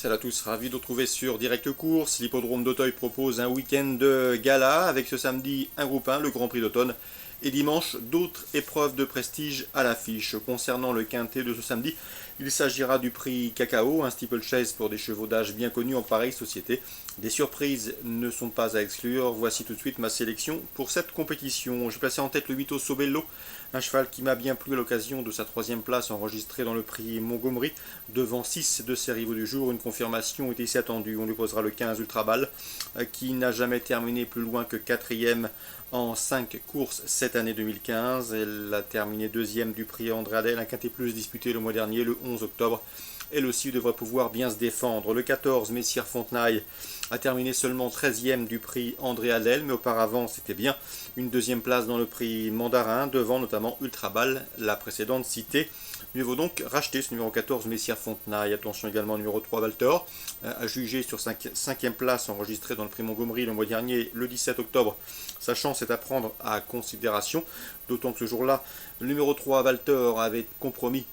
Salut à tous, ravi de retrouver sur Direct Course. L'hippodrome d'Auteuil propose un week-end de gala avec ce samedi un groupe 1, le Grand Prix d'automne, et dimanche d'autres épreuves de prestige à l'affiche. Concernant le quintet de ce samedi, il s'agira du prix Cacao, un steeplechase pour des chevaux d'âge bien connus en pareille société. Des surprises ne sont pas à exclure. Voici tout de suite ma sélection pour cette compétition. J'ai placé en tête le 8 au Sobello, un cheval qui m'a bien plu à l'occasion de sa troisième place enregistrée dans le prix Montgomery, devant 6 de ses rivaux du jour. Une confirmation était ici attendue. On lui posera le 15 Ultrabal, qui n'a jamais terminé plus loin que 4e en 5 courses cette année 2015. Elle a terminé 2e du prix André Adel, un quintet plus disputé le mois dernier, le 11 octobre. Elle aussi devrait pouvoir bien se défendre. Le 14, Messire Fontenaille, a terminé seulement 13e du prix André Adel, mais auparavant c'était bien une deuxième place dans le prix Mandarin, devant notamment Ultrabal, la précédente citée. Mieux vaut donc racheter ce numéro 14, Messire Fontenaille. Attention également au numéro 3, Valtor, à juger sur 5e place enregistrée dans le prix Montgomery le mois dernier, le 17 octobre. Sa chance est à prendre à considération, d'autant que ce jour-là, le numéro 3, Valtor, avait compromis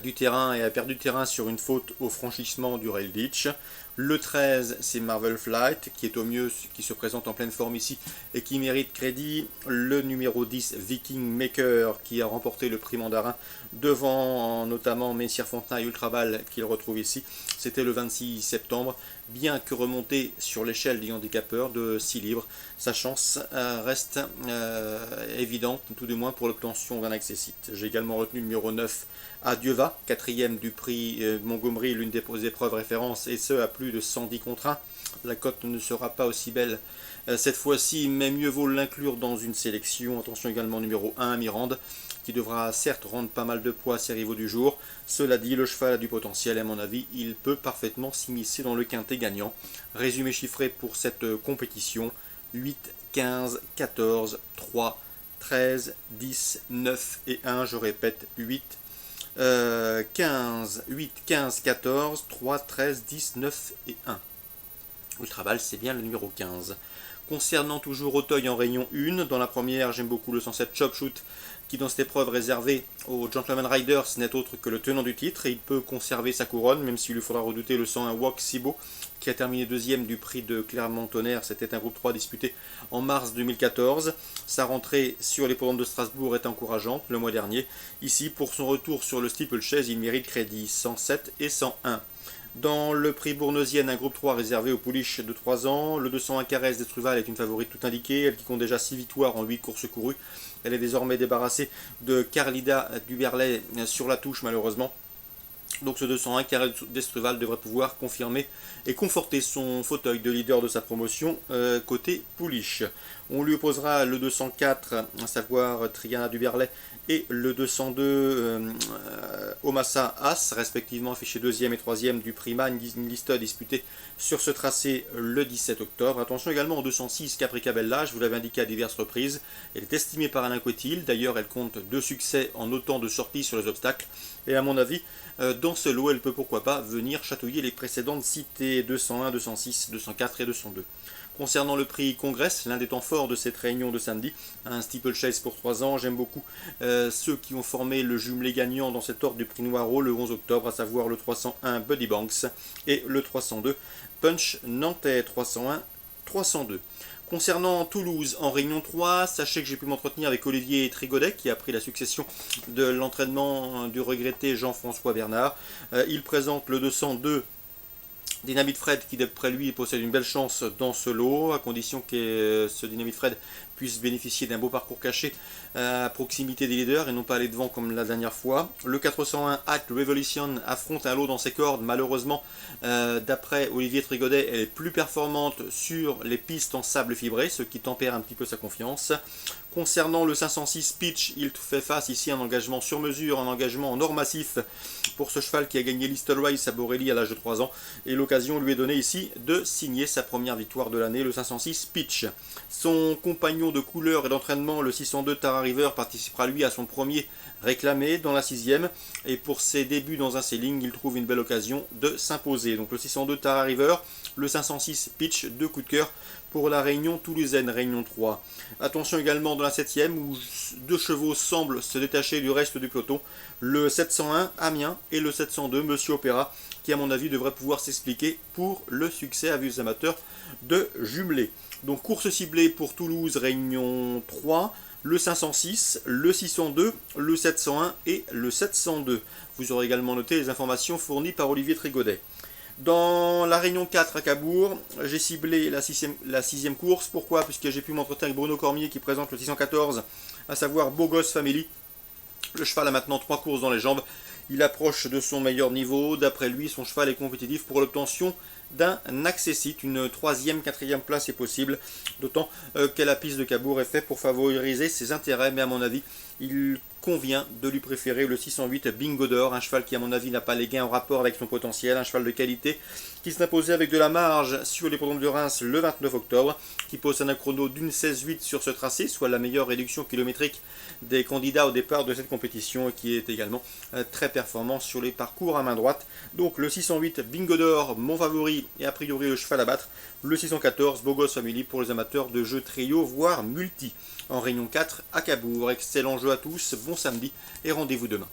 du terrain et a perdu du terrain sur une faute au franchissement du rail ditch. Le 13, c'est Marvel Flight, qui est au mieux, qui se présente en pleine forme ici et qui mérite crédit. Le numéro 10, Viking Maker, qui a remporté le prix Mandarin devant notamment Messire Fontenaille et Ultrabal, qu'il retrouve ici. C'était le 26 septembre. Bien que remonté sur l'échelle des handicapeurs de 6 livres, sa chance reste évidente, tout du moins pour l'obtention d'un accessite. J'ai également retenu le numéro 9, Adieuva, 4e du prix Montgomery, l'une des épreuves références, et ce à plus de 110 contre 1. La cote ne sera pas aussi belle cette fois-ci, mais mieux vaut l'inclure dans une sélection. Attention également au numéro 1, Mirande, qui devra certes rendre pas mal de poids à ses rivaux du jour. Cela dit, le cheval a du potentiel et à mon avis, il peut parfaitement s'immiscer dans le quintet gagnant. Résumé chiffré pour cette compétition: 8, 15, 14, 3, 13, 10, 9 et 1. Je répète, 8, 15, 8, 15, 14, 3, 13, 10, 9 et 1. Ultrabal, c'est bien le numéro 15. Concernant toujours Auteuil en Réunion 1, dans la première, j'aime beaucoup le 107 Chop Shoot, qui dans cette épreuve réservée aux Gentleman Riders n'est autre que le tenant du titre, et il peut conserver sa couronne, même s'il lui faudra redouter le 101 Wok Sibo, qui a terminé 2e du prix de Clermont-Tonnerre. C'était un groupe 3 disputé en mars 2014. Sa rentrée sur les l'hippodrome de Strasbourg est encourageante le mois dernier. Ici, pour son retour sur le steeplechase, il mérite crédit 107 et 101. Dans le prix Bournesienne, un groupe 3 réservé aux pouliches de 3 ans, le 201 Caresse d'Estruval est une favorite tout indiquée, elle qui compte déjà 6 victoires en 8 courses courues. Elle est désormais débarrassée de Carlida Duberlet sur la touche malheureusement. Donc ce 201 Caresse d'Estruval devrait pouvoir confirmer et conforter son fauteuil de leader de sa promotion côté pouliche. On lui opposera le 204, à savoir Triana Duberlet, et le 202 Omassa As, respectivement affichés 2e et 3e du prix Man, une liste disputée sur ce tracé le 17 octobre. Attention également au 206 Capricabella, je vous l'avais indiqué à diverses reprises. Elle est estimée par Alain Coetil, d'ailleurs elle compte 2 succès en autant de sorties sur les obstacles. Et à mon avis, dans ce lot, elle peut pourquoi pas venir chatouiller les précédentes citées 201, 206, 204 et 202. Concernant le prix Congress, l'un des temps forts de cette réunion de samedi, un steeplechase pour 3 ans, j'aime beaucoup ceux qui ont formé le jumelé gagnant dans cet ordre du prix Noireau le 11 octobre, à savoir le 301 Buddy Banks et le 302 Punch Nantais. 301, 302. Concernant Toulouse en Réunion 3, sachez que j'ai pu m'entretenir avec Olivier Trigodet qui a pris la succession de l'entraînement du regretté Jean-François Bernard. Il présente le 202 Dynamite Fred qui d'après lui possède une belle chance dans ce lot, à condition que ce Dynamite Fred puisse bénéficier d'un beau parcours caché à proximité des leaders et non pas aller devant comme la dernière fois. Le 401 Act Revolution affronte un lot dans ses cordes. Malheureusement, d'après Olivier Trigodet, elle est plus performante sur les pistes en sable fibré, ce qui tempère un petit peu sa confiance. Concernant le 506 Pitch, il fait face ici à un engagement sur mesure, un engagement en or massif pour ce cheval qui a gagné l'Easter Race à Borelli à l'âge de 3 ans. Et l'occasion lui est donnée ici de signer sa première victoire de l'année, le 506 Pitch. Son compagnon de couleur et d'entraînement, le 602 Tara River, participera lui à son premier réclamé dans la 6e. Et pour ses débuts dans un sailing, il trouve une belle occasion de s'imposer. Donc le 602 Tara River, le 506 Pitch, 2 coups de cœur pour la Réunion toulousaine, Réunion 3. Attention également dans la 7e où deux chevaux semblent se détacher du reste du peloton, le 701 Amiens et le 702 Monsieur Opéra, qui à mon avis devrait pouvoir s'expliquer pour le succès à vue des amateurs de jumelé. Donc course ciblée pour Toulouse, Réunion 3, le 506, le 602, le 701 et le 702. Vous aurez également noté les informations fournies par Olivier Trigodet. Dans la Réunion 4 à Cabourg, j'ai ciblé la sixième course. Pourquoi? Puisque j'ai pu m'entretenir avec Bruno Cormier qui présente le 614, à savoir Beau Gosse Family. Le cheval a maintenant 3 courses dans les jambes. Il approche de son meilleur niveau. D'après lui, son cheval est compétitif pour l'obtention d'un accessite. Une 3e, 4e place est possible. D'autant que la piste de Cabourg est faite pour favoriser ses intérêts. Mais à mon avis, il convient de lui préférer le 608 Bingo d'Or, un cheval qui à mon avis n'a pas les gains en rapport avec son potentiel, un cheval de qualité qui s'est imposé avec de la marge sur l'hippodrome de Reims le 29 octobre, qui possède un chrono d'une 16,8 sur ce tracé, soit la meilleure réduction kilométrique des candidats au départ de cette compétition et qui est également très performant sur les parcours à main droite. Donc le 608 Bingo d'Or, mon favori et a priori le cheval à battre, le 614 Beau Gosse Family pour les amateurs de jeux trio voire multi. En Réunion 4 à Cabourg. Excellent jeu à tous, bon samedi et rendez-vous demain.